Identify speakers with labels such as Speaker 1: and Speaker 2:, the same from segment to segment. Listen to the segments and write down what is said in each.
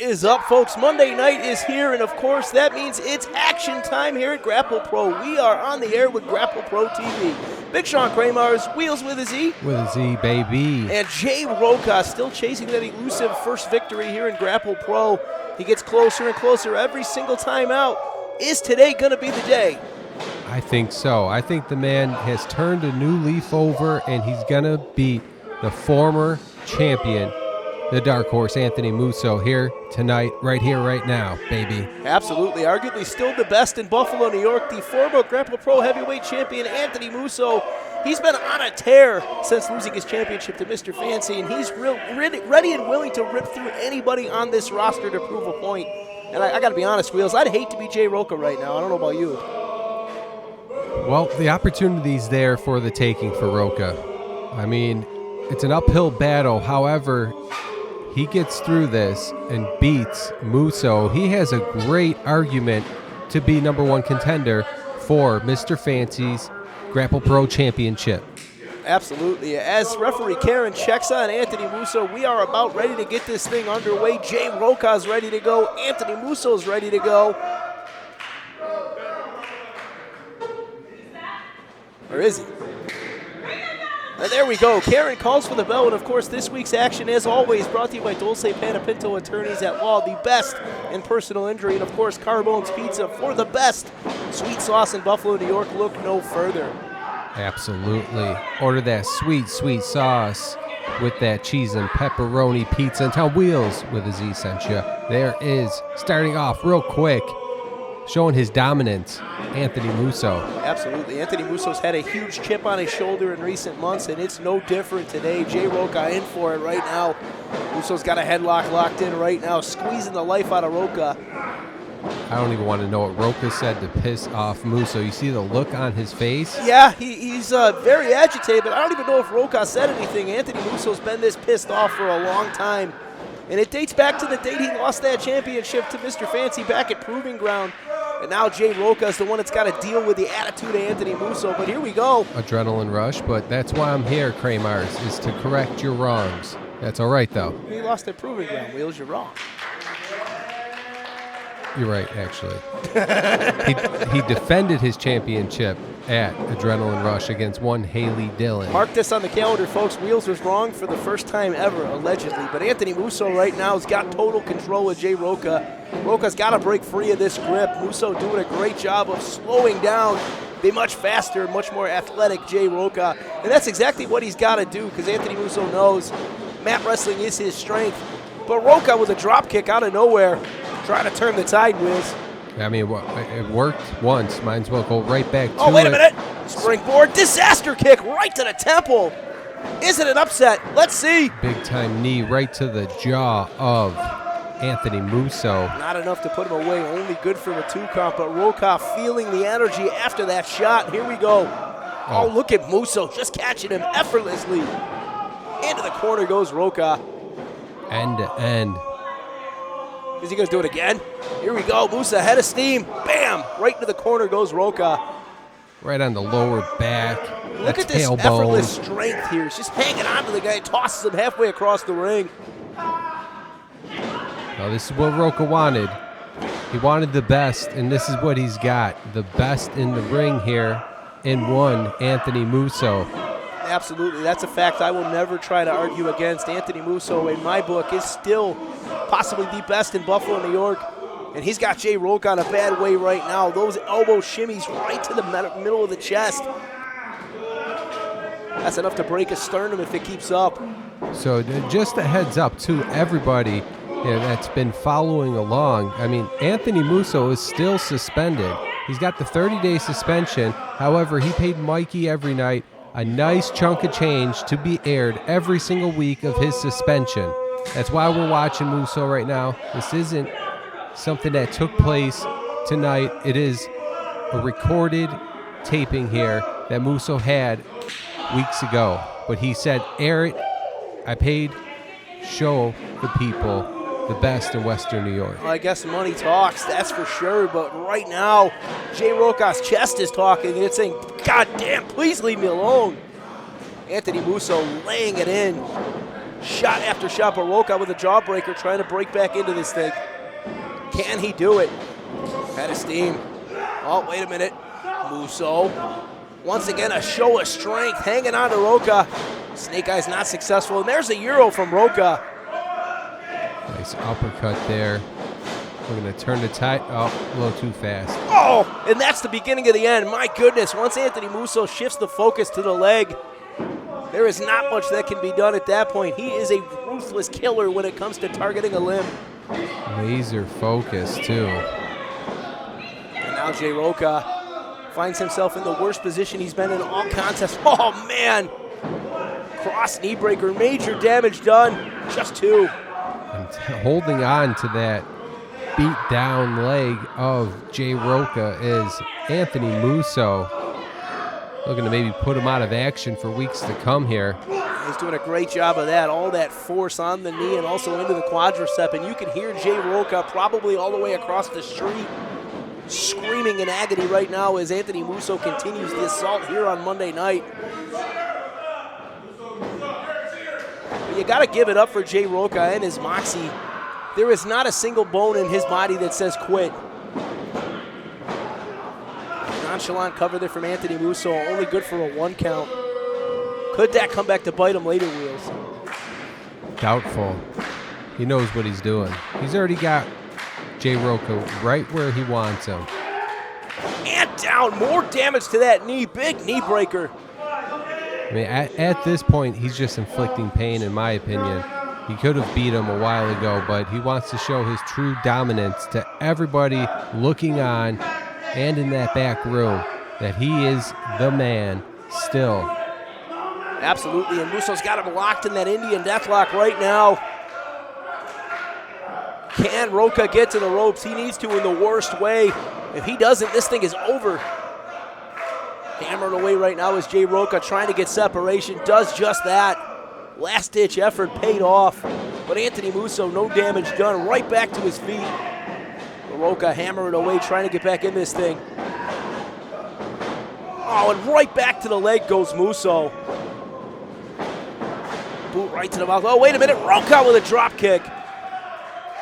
Speaker 1: What is up, folks? Monday night is here, and of course that means it's action time here at Grapple Pro. We are on the air with Grapple Pro TV. Big Sean Kramer's Wheels with a Z.
Speaker 2: With a Z, baby.
Speaker 1: And Jay Roqua still chasing that elusive first victory here in Grapple Pro. He gets closer and closer every single time out. Is today going to be the day?
Speaker 2: I think so. I think the man has turned a new leaf over, and he's going to beat the former champion, the Dark Horse, Anthony Musso, here tonight, right here, right now, baby.
Speaker 1: Absolutely. Arguably still the best in Buffalo, New York. The former Grapple Pro heavyweight champion, Anthony Musso. He's been on a tear since losing his championship to Mr. Fancyyy, and he's ready and willing to rip through anybody on this roster to prove a point. And I got to be honest, Wheels, I'd hate to be Jay Roqua right now. I don't know about you.
Speaker 2: Well, the opportunity's there for the taking for Roqua. I mean, it's an uphill battle. However, he gets through this and beats Musso. He has a great argument to be number one contender for Mr. Fancy's Grapple Pro Championship.
Speaker 1: Absolutely. As referee Karen checks on Anthony Musso, we are about ready to get this thing underway. Jay Roqua's ready to go. Anthony Musso's ready to go. Or is he? And there we go. Karen calls for the bell, and of course this week's action, as always, brought to you by Dulce Panapinto Attorneys at Law, the best in personal injury, and of course Carbone's Pizza for the best sweet sauce in Buffalo, New York. Look no further.
Speaker 2: Absolutely. Order that sweet, sweet sauce with that cheese and pepperoni pizza, and tell Wheels with a Z sent you. There is, starting off real quick, showing his dominance, Anthony Musso.
Speaker 1: Absolutely. Anthony Musso's had a huge chip on his shoulder in recent months, and it's no different today. Jay Roqua in for it right now. Musso's got a headlock locked in right now, squeezing the life out of Roqua.
Speaker 2: I don't even want to know what Roqua said to piss off Musso. You see the look on his face?
Speaker 1: Yeah, he's very agitated, but I don't even know if Roqua said anything. Anthony Musso's been this pissed off for a long time, and it dates back to the date he lost that championship to Mr. Fancyyy back at Proving Ground. And now Jay Roqua is the one that's got to deal with the attitude of Anthony Musso. But here we go.
Speaker 2: Adrenaline rush, but that's why I'm here, Kramars, is to correct your wrongs. That's all right, though.
Speaker 1: He lost at Proving Ground, Wheels. You're wrong.
Speaker 2: You're right, actually. he defended his championship at Adrenaline Rush against one Haley Dillon.
Speaker 1: Mark this on the calendar, folks. Wheels was wrong for the first time ever, allegedly. But Anthony Musso right now has got total control of Jay Roqua. Roqua's got to break free of this grip. Musso doing a great job of slowing down the much faster, much more athletic Jay Roqua. And that's exactly what he's got to do, because Anthony Musso knows mat wrestling is his strength. But Roqua with a drop kick out of nowhere, trying to turn the tide, Wheels.
Speaker 2: I mean, it worked once. Might as well go right back to it.
Speaker 1: Oh, wait a minute. Springboard disaster kick right to the temple. Is it an upset? Let's see.
Speaker 2: Big-time knee right to the jaw of Anthony Musso.
Speaker 1: Not enough to put him away. Only good for the 2-count, but Roqua feeling the energy after that shot. Here we go. Oh, look at Musso just catching him effortlessly. Into the corner goes Roqua.
Speaker 2: End to end.
Speaker 1: Is he going to do it again? Here we go. Musso head of steam. Bam! Right into the corner goes Roqua.
Speaker 2: Right on the lower back.
Speaker 1: Look at this effortless strength here. He's just hanging on to the guy. Tosses him halfway across the ring.
Speaker 2: Now, this is what Roqua wanted. He wanted the best, and this is what he's got. The best in the ring here in one, Anthony Musso.
Speaker 1: Absolutely. That's a fact I will never try to argue against. Anthony Musso, in my book, is still possibly the best in Buffalo, New York. And he's got Jay Roqua in a bad way right now. Those elbow shimmies right to the middle of the chest. That's enough to break a sternum if it keeps up.
Speaker 2: So just a heads up to everybody that's been following along. I mean, Anthony Musso is still suspended. He's got the 30-day suspension. However, he paid Mikey every night a nice chunk of change to be aired every single week of his suspension. That's why we're watching Musso right now. This isn't something that took place tonight. It is a recorded taping here that Musso had weeks ago. But he said, air it. I paid, show the people the best in Western New York.
Speaker 1: Well, I guess money talks, that's for sure. But right now, Jay Roqua's chest is talking, and it's saying, God damn, please leave me alone. Anthony Musso laying it in. shot after shot, but Roqua with a jawbreaker trying to break back into this thing. Can he do it? Head of steam. Oh, wait a minute. Musso. Once again, a show of strength, hanging on to Roqua. Snake Eyes not successful, and there's a Euro from Roqua.
Speaker 2: Nice uppercut there. We're going to turn the tide. Oh, a little too fast.
Speaker 1: Oh, and that's the beginning of the end. My goodness, once Anthony Musso shifts the focus to the leg, there is not much that can be done at that point. He is a ruthless killer when it comes to targeting a limb.
Speaker 2: Laser focus, too.
Speaker 1: And now Jay Roqua finds himself in the worst position he's been in all contests. Oh, man. Cross knee breaker, major damage done. Just 2.
Speaker 2: And holding on to that beat down leg of Jay Roqua is Anthony Musso. Looking to maybe put him out of action for weeks to come here.
Speaker 1: He's doing a great job of that. All that force on the knee and also into the quadricep. And you can hear Jay Roqua probably all the way across the street screaming in agony right now as Anthony Musso continues the assault here on Monday night. But you got to give it up for Jay Roqua and his moxie. There is not a single bone in his body that says quit. Nonchalant cover there from Anthony Musso, only good for a 1 count. Could that come back to bite him later, Wheels?
Speaker 2: Doubtful. He knows what he's doing. He's already got Jay Roqua right where he wants him.
Speaker 1: And down, more damage to that knee, big knee breaker.
Speaker 2: I mean, at this point, he's just inflicting pain, in my opinion. He could have beat him a while ago, but he wants to show his true dominance to everybody looking on and in that back room that he is the man still.
Speaker 1: Absolutely, and Musso's got him locked in that Indian deathlock right now. Can Roqua get to the ropes? He needs to in the worst way. If he doesn't, this thing is over. Hammered away right now is Jay Roqua trying to get separation. Does just that. Last-ditch effort paid off. But Anthony Musso, no damage done. Right back to his feet. Roqua hammering away, trying to get back in this thing. Oh, and right back to the leg goes Musso. Boot right to the mouth. Oh, wait a minute. Roqua with a drop kick.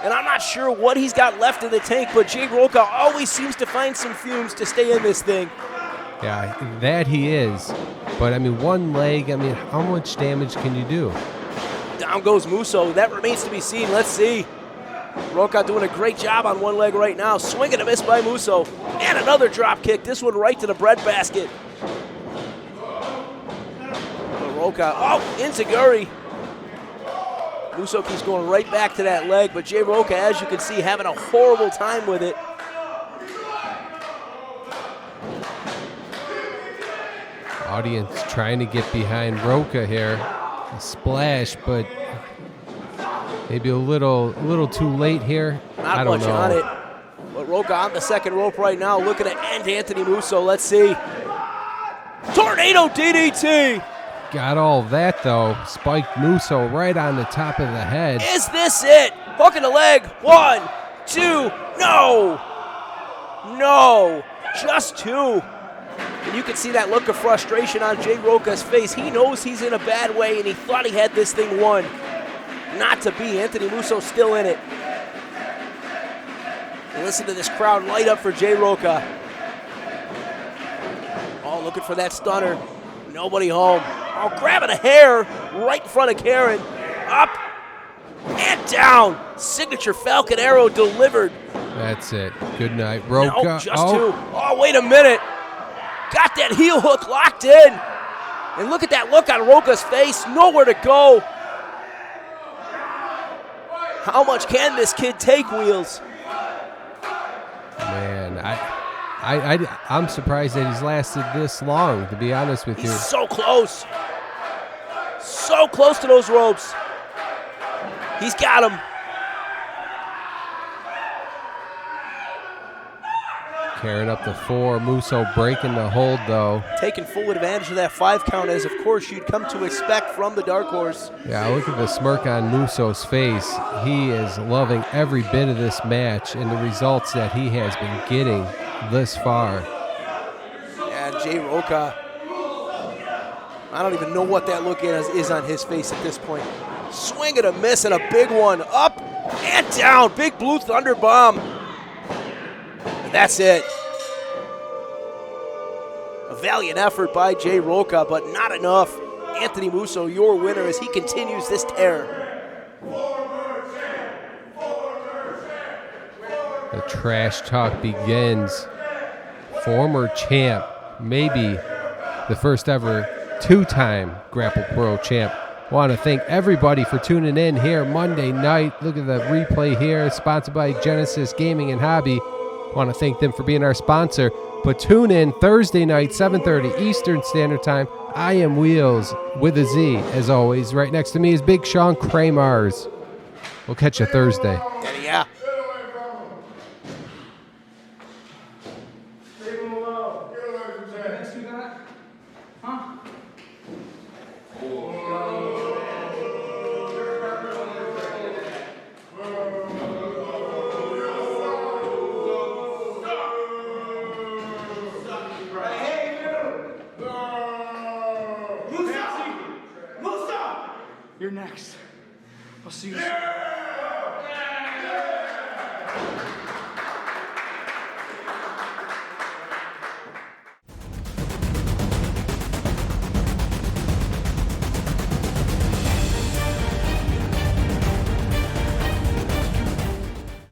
Speaker 1: And I'm not sure what he's got left in the tank, but Jay Roqua always seems to find some fumes to stay in this thing.
Speaker 2: Yeah, that he is. But, I mean, one leg, I mean, how much damage can you do?
Speaker 1: Down goes Musso. That remains to be seen. Let's see. Roqua doing a great job on one leg right now. Swing and a miss by Musso. And another drop kick. This one right to the breadbasket. Roqua, oh, enziguri. Musso keeps going right back to that leg, but Jay Roqua, as you can see, having a horrible time with it.
Speaker 2: Audience trying to get behind Roqua here. A splash, but maybe a little too late here.
Speaker 1: Not much on it. But Roqua on the second rope right now, looking to end Anthony Musso. Let's see. Tornado DDT.
Speaker 2: Got all that, though. Spiked Musso right on the top of the head.
Speaker 1: Is this it? Hook in the leg. 1, 2. No. No. Just 2. And you can see that look of frustration on Jay Roqua's face. He knows he's in a bad way, and he thought he had this thing won. Not to be. Anthony Musso still in it. And listen to this crowd light up for Jay Roqua. Oh, looking for that stunner. Nobody home. Oh, grabbing a hair right in front of Karen. Up and down. Signature Falcon Arrow delivered.
Speaker 2: That's it. Good night, Roqua.
Speaker 1: No, just 2. Oh, wait a minute. Got that heel hook locked in. And look at that look on Roqua's face. Nowhere to go. How much can this kid take, Wheels?
Speaker 2: Man, I'm surprised that he's lasted this long, to be honest with you.
Speaker 1: He's so close. So close to those ropes. He's got him.
Speaker 2: Carrying up the 4. Musso breaking the hold, though.
Speaker 1: Taking full advantage of that 5 count, as of course you'd come to expect from the Dark Horse.
Speaker 2: Yeah, look at the smirk on Musso's face. He is loving every bit of this match and the results that he has been getting this far.
Speaker 1: And Jay Roqua, I don't even know what that look is on his face at this point. Swing and a miss and a big one. Up and down. Big blue thunder bomb. And that's it. A valiant effort by Jay Roqua, but not enough. Anthony Musso, your winner as he continues this tear.
Speaker 2: The trash talk begins. Former champ, maybe the first ever two-time Grapple Pro champ. Want to thank everybody for tuning in here Monday night. Look at the replay here, sponsored by Genesis Gaming and Hobby. Want to thank them for being our sponsor. But tune in Thursday night, 7:30 Eastern Standard Time. I am Wheels with a Z, as always. Right next to me is Big Sean Kramars. We'll catch you Thursday.
Speaker 1: Yeah.
Speaker 3: You're next. I'll see you soon.